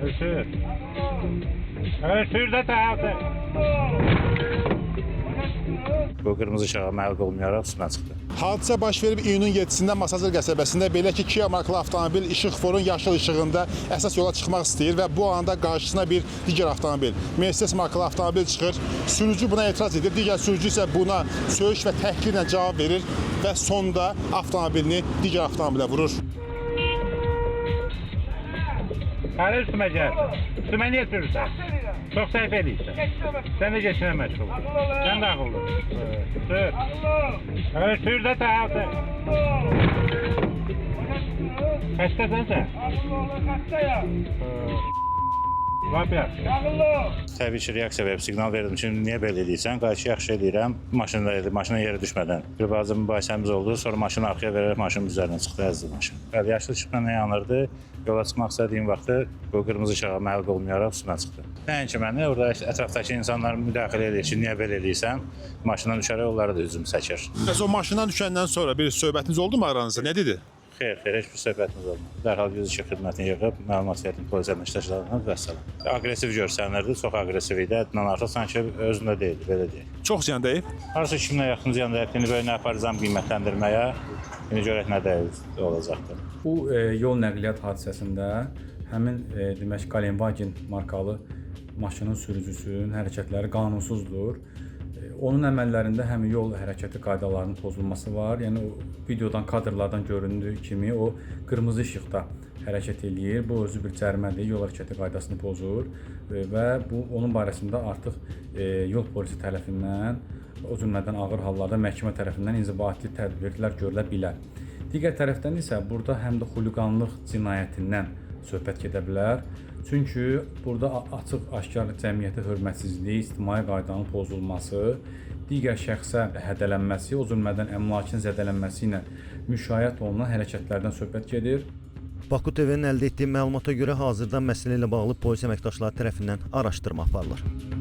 Sür. Evet, sür də tərəfdə. Bu qırmızı işığa məhv olmayaraq üstünə çıxdı. Hadisə baş verib iyunun 7-də Masazır qəsəbəsində. Belə ki, Kia markalı avtomobil işıq forun yaşıl işığında əsas yola çıxmaq istəyir və bu anda qarşısına bir digər avtomobil, Mercedes markalı avtomobil çıxır. Sürücü buna etiraz edir, digər sürücü isə buna söyüş və təhqirlə cavab verir və sonda avtomobilini digər avtomobilə vurur. Hələ üstümə gəl. Üstümə niyə sürürsən? Çox səhv eləyirsən. Sən də geçinə məşğul. Sən də ağıllı. Sür. Evet, sür də tərəfdə. Xəstəsən sən? Lap yaxşı. Təbii ki, reaksiya verib siqnal verdim ki, niyə belə eləyirsən? Qayşı yaxşı eləyirəm. Maşına yeri düşmədən. Bir bazı mübahisəmiz oldu. Sonra maşını arxaya verərək maşının üzərinə çıxdı, əzdi maşın. Bəli, yaşlı işıqla nə yanırdı? Yola çıxmaq istədiyim vaxtda bu qırmızı işığa məhv olmayaraq üstünə çıxdı. Nəinki məni, orada ətrafdakı insanlar müdaxilə edir ki, niyə belə eləyirsən? Maşından düşərək onlara da hücum çəkir. Bəs o maşından düşəndən sonra bir söhbətiniz oldu mu aranızda? Nə dedi? Xeyr, heç bir söhbətimiz olmadı. Dərhal yüz işıq xidmətini yığıb, məlumat verdim polis əməkdaşlarına və s. Aqressiv görsənirdi, çox aqressiv idi. Həddindən artıq sanki özündə deyildi, belə deyil. Çox ziyan dəyib? Harası 2000-ə yaxın ziyan dəyib. İndi böyle nə aparacam qiymətləndirməyə, indi görək nə dəyib olacaqdır. Bu yol nəqliyyat hadisəsində həmin demək Galenwagen markalı maşının sürücüsünün hərəkətləri qanunsuzdur. Onun əməllərində həm yol hərəkəti qaydalarının pozulması var. Yəni o videodan, kadrlardan göründüyü kimi o qırmızı işıqda hərəkət eləyir. Bu özü bir cərimədir, yol hərəkəti qaydasını pozur və bu onun barəsində artıq yol polisi tərəfindən, o cümlədən ağır hallarda məhkəmə tərəfindən inzibati tədbirlər görülə bilər. Digər tərəfdən isə burada həm də xuliqanlıq cinayətindən söhbət gedə bilər. Çünki burada açıq, aşkar cəmiyyətə hörmətsizlik, ictimai qaydanın pozulması, digər şəxsə hədələnməsi, o cümlədən əmlakın zədələnməsi ilə müşayiət olunan hərəkətlərdən söhbət gedir. Baku TV-nin əldə etdiyi məlumata görə hazırda məsələ ilə bağlı polis əməkdaşları tərəfindən araşdırma aparılır.